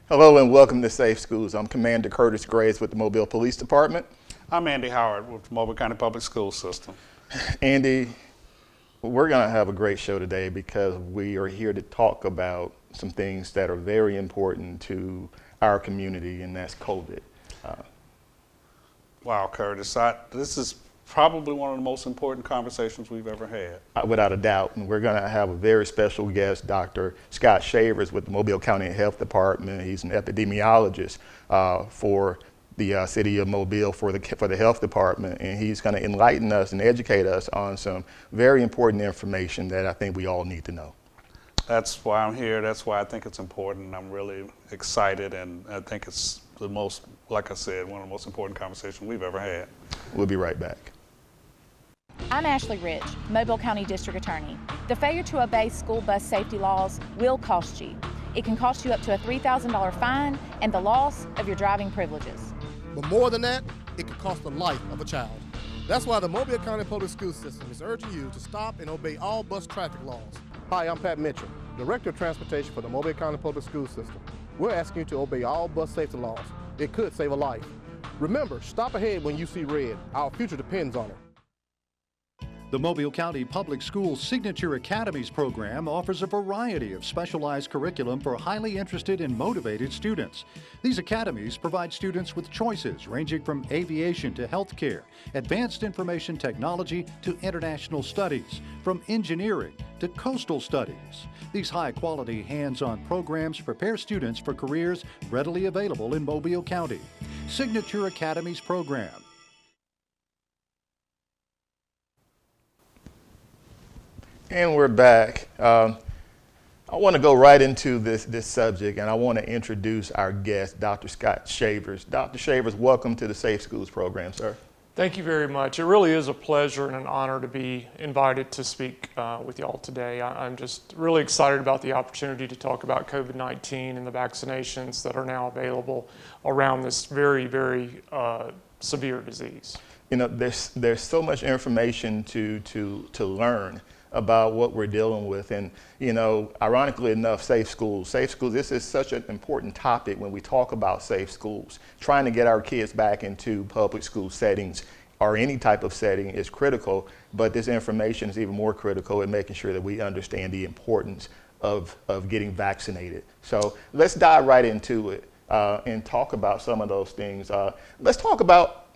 Hello and welcome to Safe Schools. I'm Commander Curtis Graves with the Mobile Police Department. I'm Andy Howard with the Mobile County Public School System. Andy, we're going to have a great show today because we are here to talk about some things that are very important to our community, and that's COVID. Wow, Curtis, this is probably one of the most important conversations we've ever had. Without a doubt, and we're going to have a very special guest, Dr. Scott Shavers with the Mobile County Health Department. He's an epidemiologist for the city of Mobile for the health department, and he's going to enlighten us and educate us on some very important information that I think we all need to know. That's why I'm here. That's why I think it's important. I'm really excited, and I think it's the most, like I said, one of the most important conversations we've ever had. We'll be right back. I'm Ashley Rich, Mobile County District Attorney. The failure to obey school bus safety laws will cost you. It can cost you up to a $3,000 fine and the loss of your driving privileges. But more than that, it could cost the life of a child. That's why the Mobile County Public School System is urging you to stop and obey all bus traffic laws. Hi, I'm Pat Mitchell, Director of Transportation for the Mobile County Public School System. We're asking you to obey all bus safety laws. It could save a life. Remember, stop ahead when you see red. Our future depends on it. The Mobile County Public Schools Signature Academies program offers a variety of specialized curriculum for highly interested and motivated students. These academies provide students with choices ranging from aviation to healthcare, advanced information technology to international studies, from engineering to coastal studies. These high-quality hands-on programs prepare students for careers readily available in Mobile County. Signature Academies program. And we're back. I want to go right into this subject, and I want to introduce our guest, Dr. Scott Shavers. Dr. Shavers, welcome to the Safe Schools program, sir. Thank you very much. It really is a pleasure and an honor to be invited to speak with y'all today. I'm just really excited about the opportunity to talk about COVID-19 and the vaccinations that are now available around this very, very severe disease. You know, there's so much information to learn about what we're dealing with. And, you know, ironically enough, safe schools, this is such an important topic when we talk about safe schools. Trying to get our kids back into public school settings or any type of setting is critical, but this information is even more critical in making sure that we understand the importance of getting vaccinated. So let's dive right into it and talk about some of those things. Let's talk about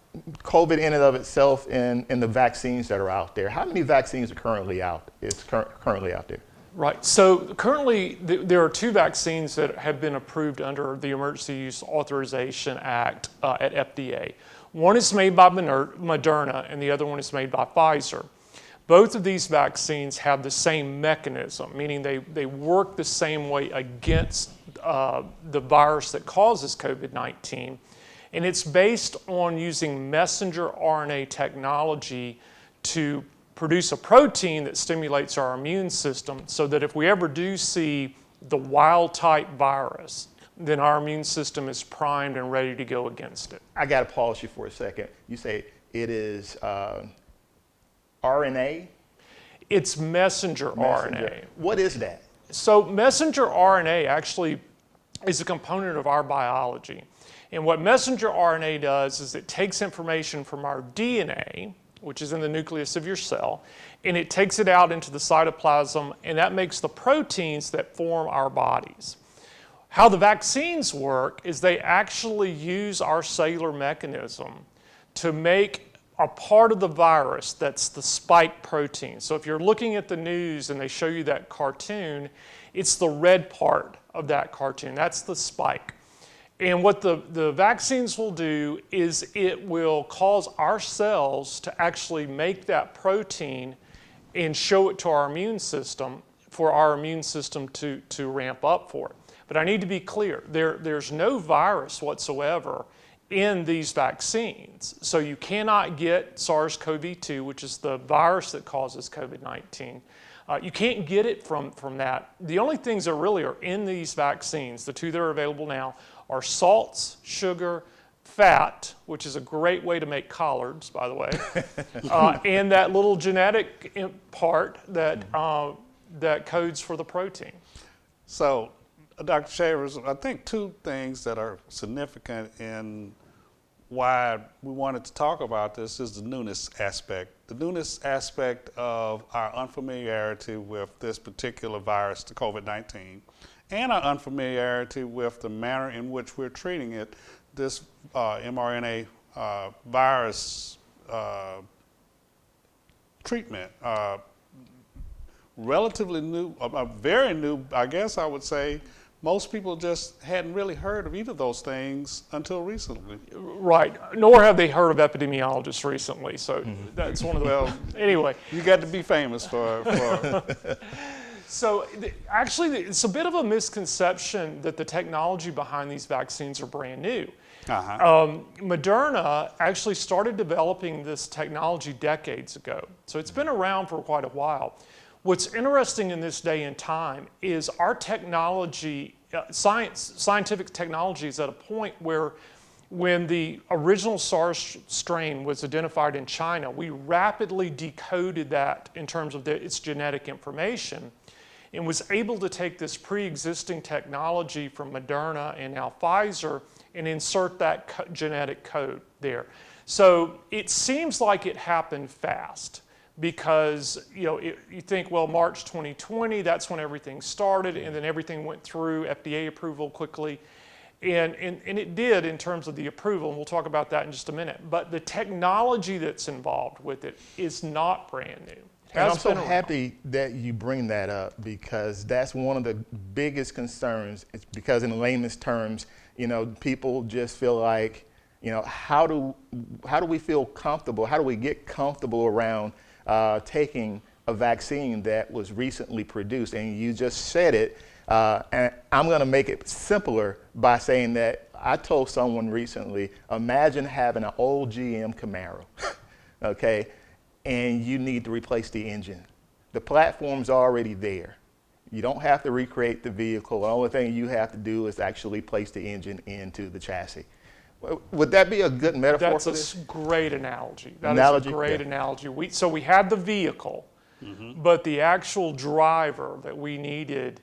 COVID in and of itself and the vaccines that are out there. How many vaccines are currently out there? Right. So currently there are two vaccines that have been approved under the Emergency Use Authorization Act at FDA. One is made by Moderna and the other one is made by Pfizer. Both of these vaccines have the same mechanism, meaning they work the same way against the virus that causes COVID-19. And it's based on using messenger RNA technology to produce a protein that stimulates our immune system so that if we ever do see the wild type virus, then our immune system is primed and ready to go against it. I got to pause you for a second. You say it is RNA? It's messenger RNA. What is that? So messenger RNA actually is a component of our biology. And what messenger RNA does is it takes information from our DNA, which is in the nucleus of your cell, and it takes it out into the cytoplasm, and that makes the proteins that form our bodies. How the vaccines work is they actually use our cellular mechanism to make a part of the virus that's the spike protein. So if you're looking at the news and they show you that cartoon, it's the red part of that cartoon. That's the spike. And what the vaccines will do is it will cause our cells to actually make that protein and show it to our immune system for our immune system to ramp up for it. But I need to be clear, there's no virus whatsoever in these vaccines. So you cannot get SARS-CoV-2, which is the virus that causes COVID-19. You can't get it from that. The only things that really are in these vaccines, the two that are available now, are salts, sugar, fat, which is a great way to make collards, by the way, and that little genetic part that, that codes for the protein. So Dr. Shavers, I think two things that are significant in why we wanted to talk about this is the newness aspect. The newness aspect of our unfamiliarity with this particular virus, the COVID-19, and our unfamiliarity with the manner in which we're treating it, this mRNA virus treatment. Relatively new, very new, I guess I would say. Most people just hadn't really heard of either of those things until recently. Right, nor have they heard of epidemiologists recently, so that's one of the, Well, anyway. you got to be famous for So actually, it's a bit of a misconception that the technology behind these vaccines are brand new. Moderna actually started developing this technology decades ago, so it's been around for quite a while. What's interesting in this day and time is our technology, scientific technology is at a point where when the original SARS strain was identified in China, we rapidly decoded that in terms of its genetic information and was able to take this pre-existing technology from Moderna and now Pfizer and insert that genetic code there. So it seems like it happened fast because you think, well, March 2020, that's when everything started, and then everything went through FDA approval quickly. And it did in terms of the approval, and we'll talk about that in just a minute. But the technology that's involved with it is not brand new. And I'm so happy that you bring that up because that's one of the biggest concerns. It's because in layman's terms, people just feel like, how do we feel comfortable? How do we get comfortable around taking a vaccine that was recently produced? And you just said it, and I'm going to make it simpler by saying that I told someone recently, imagine having an old GM Camaro, okay, and you need to replace the engine. The platform's already there. You don't have to recreate the vehicle. The only thing you have to do is actually place the engine into the chassis. Would that be a good metaphor for this? That's a great analogy. That is a great analogy. So we had the vehicle, but the actual driver that we needed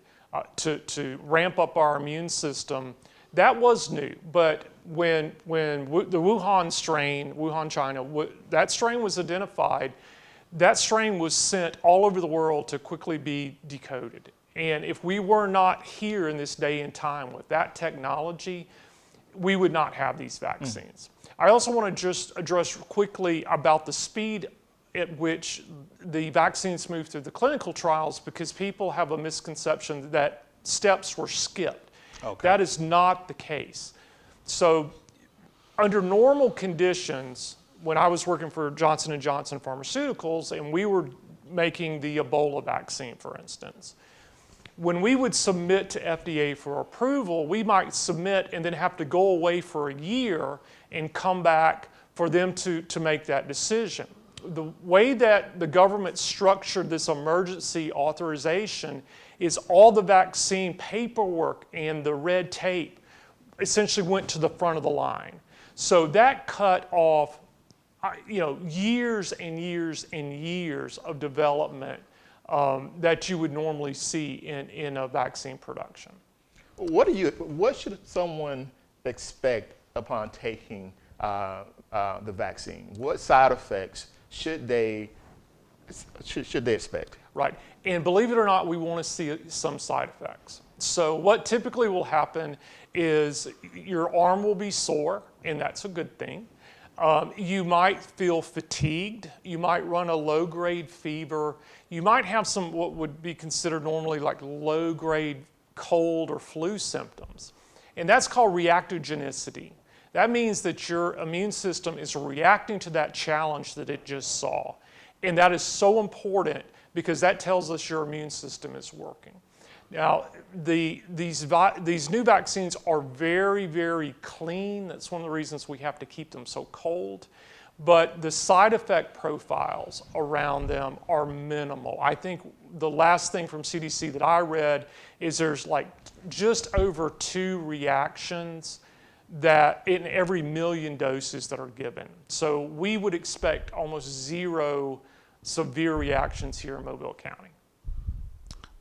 to ramp up our immune system, that was new. But when the Wuhan strain, Wuhan, China, that strain was identified, that strain was sent all over the world to quickly be decoded. And if we were not here in this day and time with that technology, we would not have these vaccines. I also want to just address quickly about the speed at which the vaccines move through the clinical trials, because people have a misconception that steps were skipped. Okay. That is not the case. So under normal conditions, when I was working for Johnson & Johnson Pharmaceuticals and we were making the Ebola vaccine, for instance, when we would submit to FDA for approval, we might submit and then have to go away for a year and come back for them to make that decision. The way that the government structured this emergency authorization is all the vaccine paperwork and the red tape essentially went to the front of the line. So that cut off years and years and years of development that you would normally see in a vaccine production. What should someone expect upon taking the vaccine? What side effects should they expect? Right, and believe it or not, we want to see some side effects. So what typically will happen is your arm will be sore, and that's a good thing. You might feel fatigued. You might run a low-grade fever. You might have some what would be considered normally like low-grade cold or flu symptoms. And that's called reactogenicity. That means that your immune system is reacting to that challenge that it just saw. And that is so important because that tells us your immune system is working. Now, these new vaccines are very, very clean. That's one of the reasons we have to keep them so cold. But the side effect profiles around them are minimal. I think the last thing from CDC that I read is there's like just over 2 reactions that in every 1,000,000 doses that are given. So we would expect almost 0 severe reactions here in Mobile County.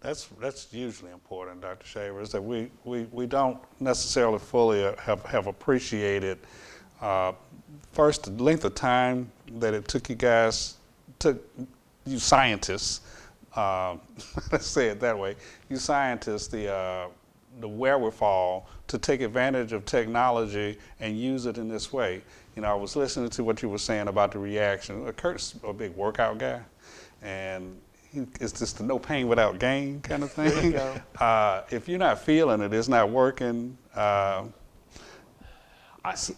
That's hugely important, Dr. Shaver, is that we don't necessarily fully have appreciated first the length of time that it took you scientists, let's say it that way, you scientists, the wherewithal to take advantage of technology and use it in this way. You know, I was listening to what you were saying about the reaction. Curt's a big workout guy, and it's just the no pain without gain kind of thing. If you're not feeling it, it's not working.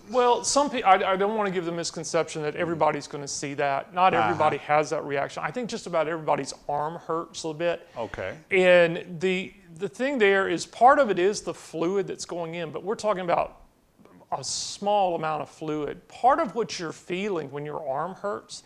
Well, some people, I don't want to give the misconception that everybody's going to see that. Not everybody has that reaction. I think just about everybody's arm hurts a little bit. Okay. And the thing there is part of it is the fluid that's going in, but we're talking about a small amount of fluid. Part of what you're feeling when your arm hurts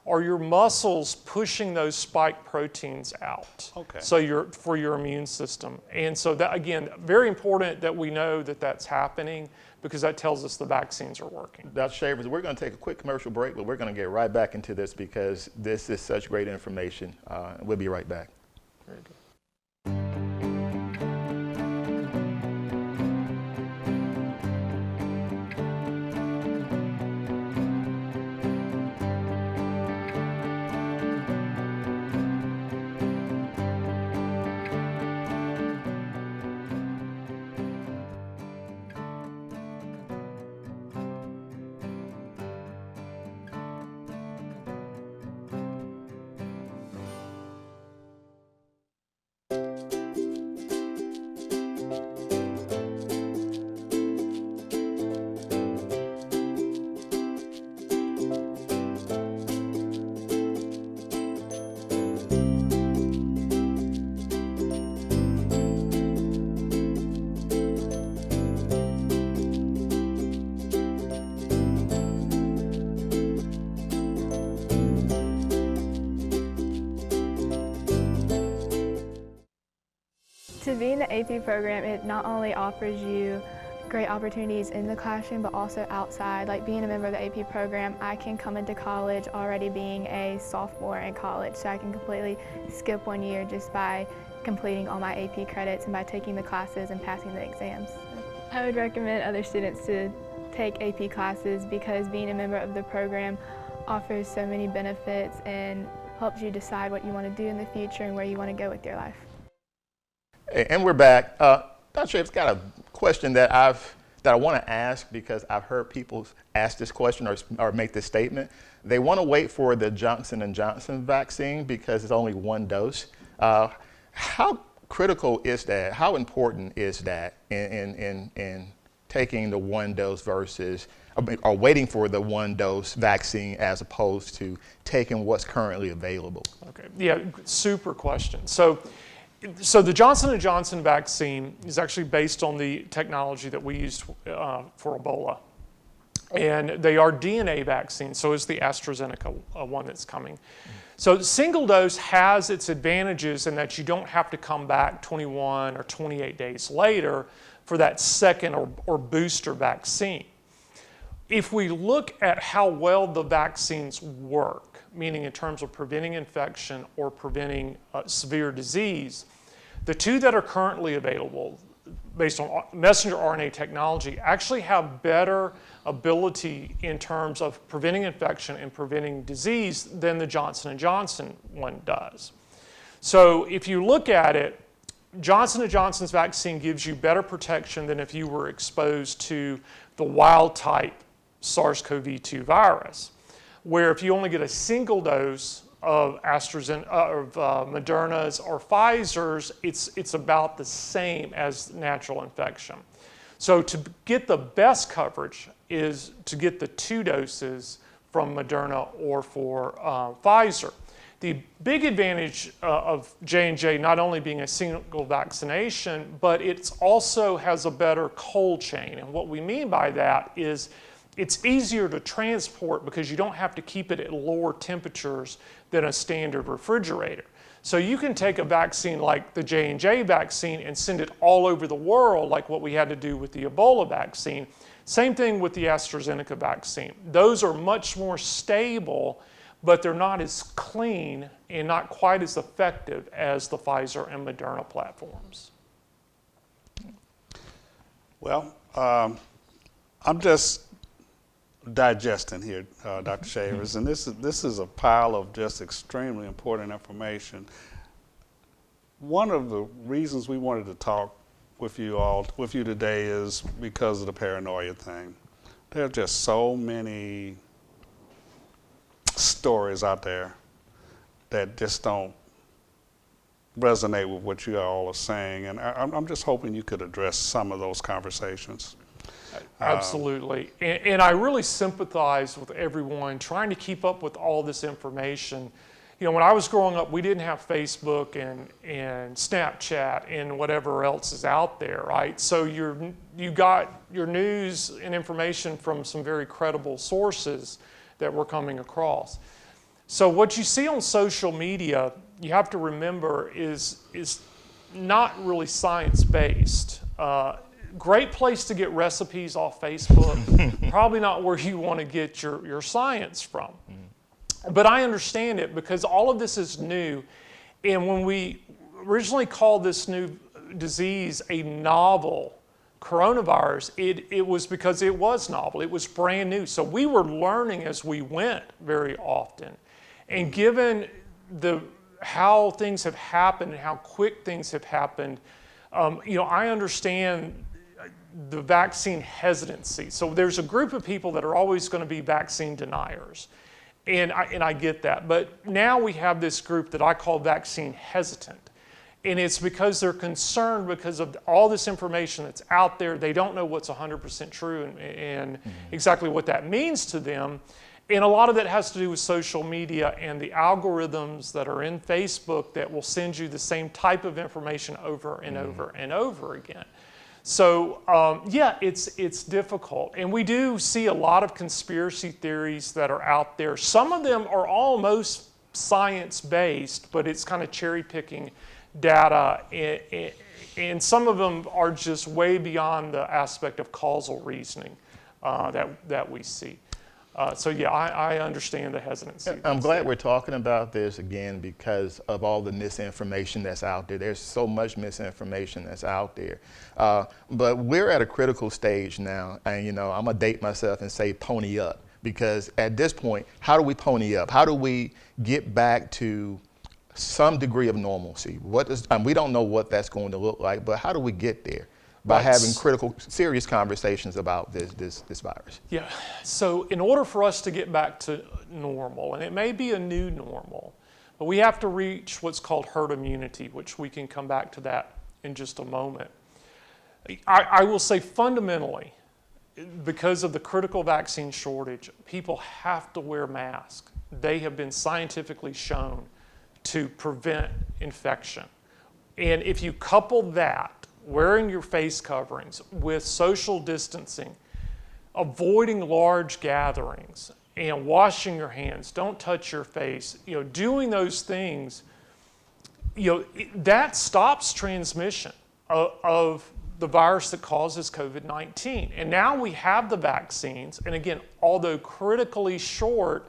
are your muscles pushing those spike proteins out. Okay. So for your immune system. And so that, again, very important that we know that that's happening, because that tells us the vaccines are working. Dr. Shavers, we're going to take a quick commercial break, but we're going to get right back into this because this is such great information. We'll be right back. Very good. To be in the AP program, it not only offers you great opportunities in the classroom, but also outside. Like being a member of the AP program, I can come into college already being a sophomore in college, so I can completely skip 1 year just by completing all my AP credits and by taking the classes and passing the exams. I would recommend other students to take AP classes because being a member of the program offers so many benefits and helps you decide what you want to do in the future and where you want to go with your life. And we're back. Dr. Shaver's got a question that I want to ask because I've heard people ask this question or make this statement. They want to wait for the Johnson & Johnson vaccine because it's only one dose. How critical is that? How important is that in taking the one dose versus or waiting for the one dose vaccine as opposed to taking what's currently available? Okay, yeah, super question. So the Johnson & Johnson vaccine is actually based on the technology that we used for Ebola. And they are DNA vaccines, so is the AstraZeneca one that's coming. So single dose has its advantages in that you don't have to come back 21 or 28 days later for that second or booster vaccine. If we look at how well the vaccines work, meaning in terms of preventing infection or preventing severe disease, the two that are currently available based on messenger RNA technology actually have better ability in terms of preventing infection and preventing disease than the Johnson & Johnson one does. So if you look at it, Johnson & Johnson's vaccine gives you better protection than if you were exposed to the wild type SARS-CoV-2 virus, where if you only get a single dose of Moderna's or Pfizer's, it's about the same as natural infection. So to get the best coverage is to get the 2 doses from Moderna or for Pfizer. The big advantage of J&J not only being a single vaccination, but it also has a better cold chain. And what we mean by that is it's easier to transport because you don't have to keep it at lower temperatures than a standard refrigerator. So you can take a vaccine like the J&J vaccine and send it all over the world like what we had to do with the Ebola vaccine. Same thing with the AstraZeneca vaccine. Those are much more stable but they're not as clean and not quite as effective as the Pfizer and Moderna platforms. Well, I'm just digesting here, Dr. Shavers, and this is a pile of just extremely important information. One of the reasons we wanted to talk with you today is because of the paranoia thing. There are just so many stories out there that just don't resonate with what you all are saying, and I'm just hoping you could address some of those conversations. Absolutely. And I really sympathize with everyone trying to keep up with all this information. You know, when I was growing up, we didn't have Facebook and Snapchat and whatever else is out there, right? So you got your news and information from some very credible sources that we're coming across. So what you see on social media, you have to remember, is not really science-based. Great place to get recipes off Facebook, probably not where you want to get your science from. But I understand it because all of this is new. And when we originally called this new disease a novel coronavirus, it was because it was novel. It was brand new. So we were learning as we went very often. And given how things have happened and how quick things have happened, I understand the vaccine hesitancy. So there's a group of people that are always going to be vaccine deniers. And I get that. But now we have this group that I call vaccine hesitant. And it's because they're concerned because of all this information that's out there. They don't know what's 100% true and exactly what that means to them. And a lot of that has to do with social media and the algorithms that are in Facebook that will send you the same type of information over and over and over again. So it's difficult. And we do see a lot of conspiracy theories that are out there. Some of them are almost science-based, but it's kind of cherry-picking data. And some of them are just way beyond the aspect of causal reasoning that we see. I understand the hesitancy. I'm glad we're talking about this again because of all the misinformation that's out there. There's so much misinformation that's out there. But we're at a critical stage now, and I'm gonna date myself and say pony up, because at this point, how do we pony up? How do we get back to some degree of normalcy? We don't know what that's going to look like, but how do we get there? By having critical, serious conversations about this virus. Yeah, so in order for us to get back to normal, and it may be a new normal, but we have to reach what's called herd immunity, which we can come back to that in just a moment. I will say fundamentally, because of the critical vaccine shortage, people have to wear masks. They have been scientifically shown to prevent infection. And if you couple that, wearing your face coverings with social distancing, avoiding large gatherings, and washing your hands, don't touch your face, doing those things, that stops transmission of the virus that causes COVID-19. And now we have the vaccines, and again, although critically short,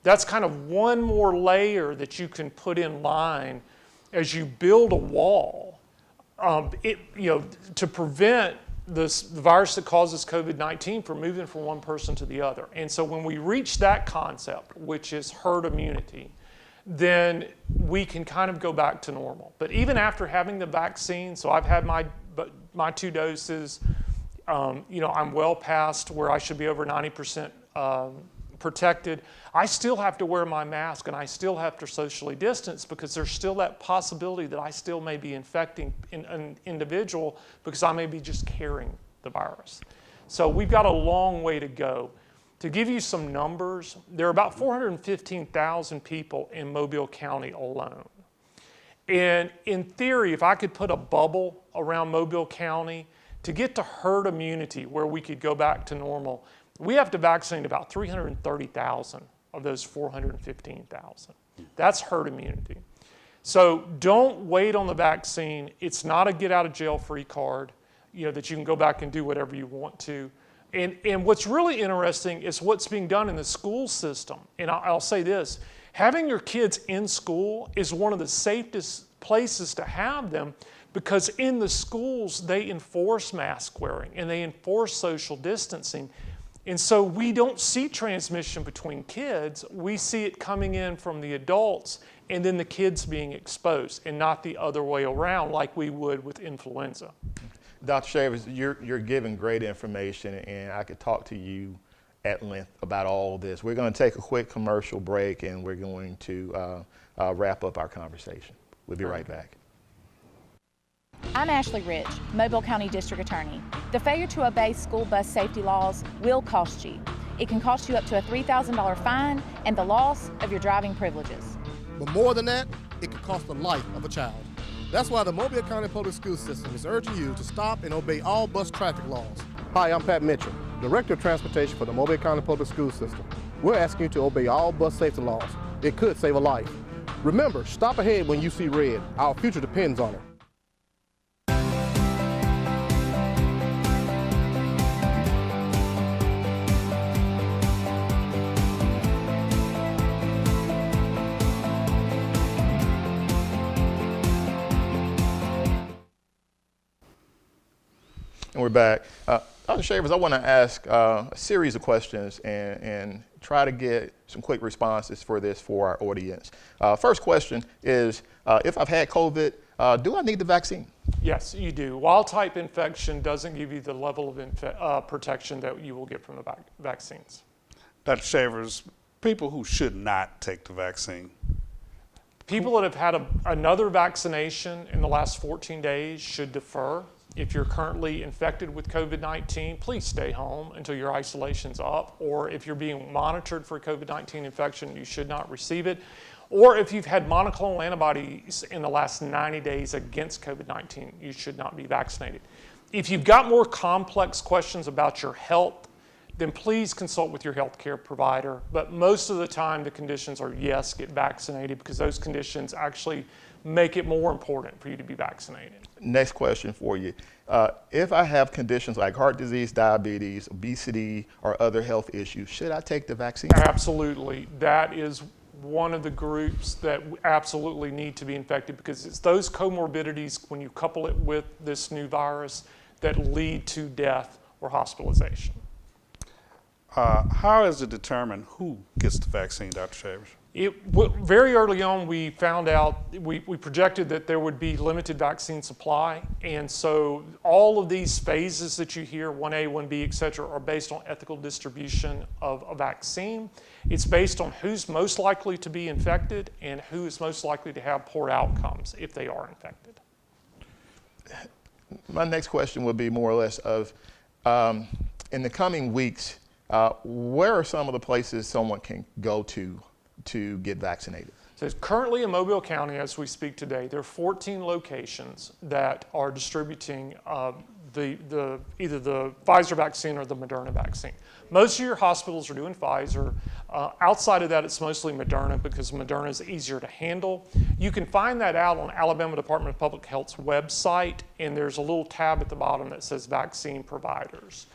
that's kind of one more layer that you can put in line as you build a wall. To prevent the virus that causes COVID-19 from moving from one person to the other. And so when we reach that concept, which is herd immunity, then we can kind of go back to normal. But even after having the vaccine, so I've had my 2 doses, I'm well past where I should be over 90% protected. I still have to wear my mask and I still have to socially distance because there's still that possibility that I still may be infecting an individual because I may be just carrying the virus. So we've got a long way to go. To give you some numbers, there are about 415,000 people in Mobile County alone. And in theory, if I could put a bubble around Mobile County to get to herd immunity where we could go back to normal, we have to vaccinate about 330,000 of those 415,000. That's herd immunity. So don't wait on the vaccine. It's not a get out of jail free card, that you can go back and do whatever you want to. And what's really interesting is what's being done in the school system. And I'll say this, Having your kids in school is one of the safest places to have them, because in the schools they enforce mask wearing and they enforce social distancing. And so we don't see transmission between kids, we see it coming in from the adults and then the kids being exposed, and not the other way around like we would with influenza. Dr. Shavers, you're giving great information, and I could talk to you at length about all of this. We're going to take a quick commercial break, and we're going to wrap up our conversation. We'll be right back. I'm Ashley Rich, Mobile County District Attorney. The failure to obey school bus safety laws will cost you. It can cost you up to a $3,000 fine and the loss of your driving privileges. But more than that, it could cost the life of a child. That's why the Mobile County Public School System is urging you to stop and obey all bus traffic laws. Hi, I'm Pat Mitchell, Director of Transportation for the Mobile County Public School System. We're asking you to obey all bus safety laws. It could save a life. Remember, stop ahead when you see red. Our future depends on it. And we're back. Dr. Shavers, I want to ask a series of questions and try to get some quick responses for our audience. First question is, if I've had COVID, do I need the vaccine? Yes, you do. Wild-type infection doesn't give you the level of protection that you will get from the vaccines. Dr. Shavers, people who should not take the vaccine. People that have had another vaccination in the last 14 days should defer. If you're currently infected with COVID-19, please stay home until your isolation's up. Or if you're being monitored for COVID-19 infection, you should not receive it. Or if you've had monoclonal antibodies in the last 90 days against COVID-19, you should not be vaccinated. If you've got more complex questions about your health, then please consult with your healthcare provider. But most of the time, the conditions are yes, get vaccinated, because those conditions actually make it more important for you to be vaccinated. Next question for you. If I have conditions like heart disease, diabetes, obesity, or other health issues, should I take the vaccine? Absolutely. That is one of the groups that absolutely need to be infected, because it's those comorbidities, when you couple it with this new virus, that lead to death or hospitalization. How is it determined who gets the vaccine, Dr. Shavers? Very early on, we found out, we projected that there would be limited vaccine supply. And so all of these phases that you hear, 1A, 1B, et cetera, are based on ethical distribution of a vaccine. It's based on who's most likely to be infected and who is most likely to have poor outcomes if they are infected. My next question would be more or less of, in the coming weeks, where are some of the places someone can go to get vaccinated? So currently in Mobile County, as we speak today, there are 14 locations that are distributing either the Pfizer vaccine or the Moderna vaccine. Most of your hospitals are doing Pfizer. Outside of that, it's mostly Moderna, because Moderna is easier to handle. You can find that out on Alabama Department of Public Health's website, and there's a little tab at the bottom that says vaccine providers.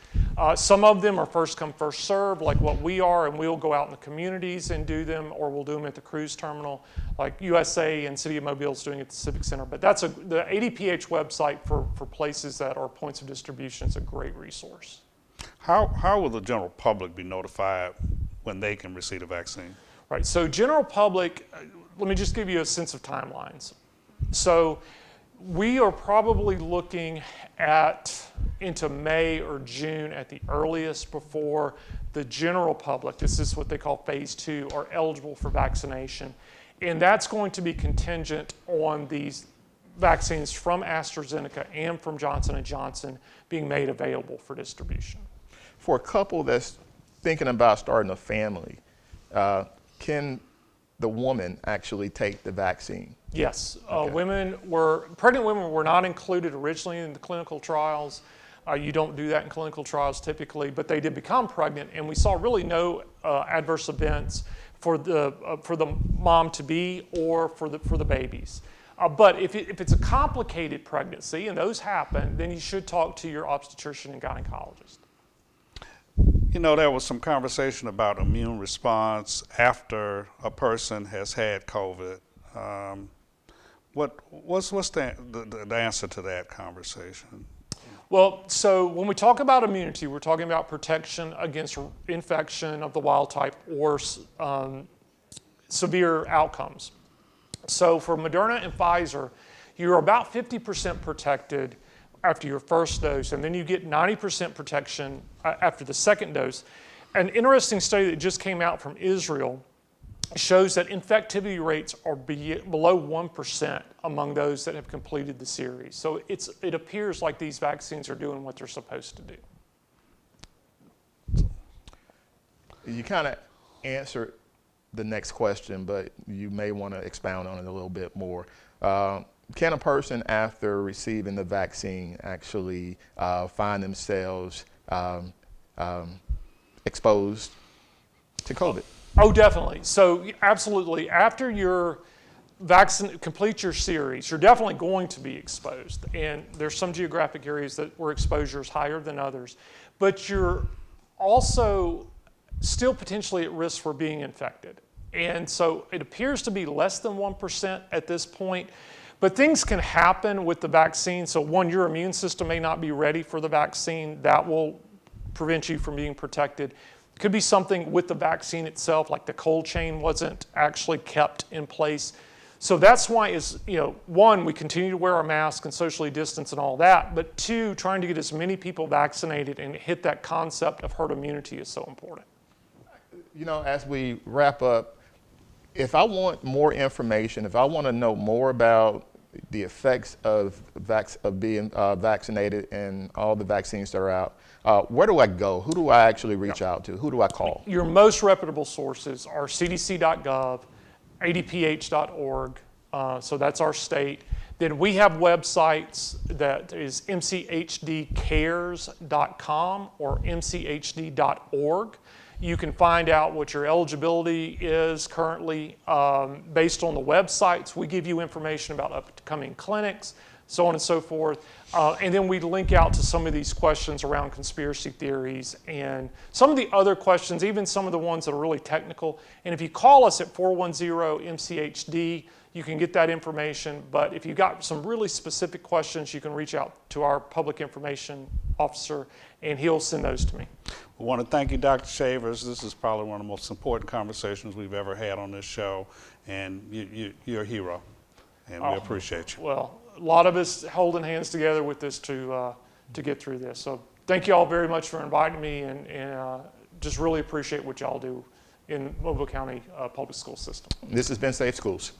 Some of them are first come, first serve, like what we are, and we'll go out in the communities and do them, or we'll do them at the cruise terminal, like USA and City of Mobile is doing at the Civic Center. But that's the ADPH website for places that are points of distribution is a great resource. How will the general public be notified when they can receive a vaccine? Right, so general public, let me just give you a sense of timelines. So we are probably looking into May or June at the earliest before the general public, this is what they call phase 2, are eligible for vaccination. And that's going to be contingent on these vaccines from AstraZeneca and from Johnson & Johnson being made available for distribution. For a couple that's thinking about starting a family, can the woman actually take the vaccine? Yes, Okay. pregnant women were not included originally in the clinical trials. You don't do that in clinical trials typically, but they did become pregnant, and we saw really no adverse events for the mom to be or for the babies. But if it's a complicated pregnancy, and those happen, then you should talk to your obstetrician and gynecologist. You know, there was some conversation about immune response after a person has had COVID. What's the answer to that conversation? Well, so when we talk about immunity, we're talking about protection against infection of the wild type or severe outcomes. So for Moderna and Pfizer, you're about 50% protected after your first dose, and then you get 90% protection after the second dose. An interesting study that just came out from Israel shows that infectivity rates are below 1% among those that have completed the series. So it appears like these vaccines are doing what they're supposed to do. You kind of answered the next question, but you may want to expound on it a little bit more. Can a person, after receiving the vaccine, actually find themselves exposed to COVID? Oh, definitely. So absolutely, after your complete your series, you're definitely going to be exposed. And there's some geographic areas where exposure is higher than others. But you're also still potentially at risk for being infected. And so it appears to be less than 1% at this point. But things can happen with the vaccine. So one, your immune system may not be ready for the vaccine. That will prevent you from being protected. It could be something with the vaccine itself, like the cold chain wasn't actually kept in place. So that's why, one, we continue to wear our mask and socially distance and all that. But two, trying to get as many people vaccinated and hit that concept of herd immunity is so important. You know, as we wrap up, if I want more information, if I want to know more about the effects of being vaccinated and all the vaccines that are out, where do I go? Who do I actually reach out to? Who do I call? Your most reputable sources are cdc.gov, adph.org, so that's our state. Then we have websites that is mchdcares.com or mchd.org. You can find out what your eligibility is currently based on the websites. We give you information about upcoming clinics, so on and so forth. And then we link out to some of these questions around conspiracy theories and some of the other questions, even some of the ones that are really technical. And if you call us at 410-MCHD, you can get that information. But if you've got some really specific questions, you can reach out to our public information officer, and he'll send those to me. We want to thank you, Dr. Shavers. This is probably one of the most important conversations we've ever had on this show, and you're a hero, and we appreciate you. Well, a lot of us holding hands together with this to get through this. So thank you all very much for inviting me, and just really appreciate what y'all do in Mobile County public school system. This has been Safe Schools.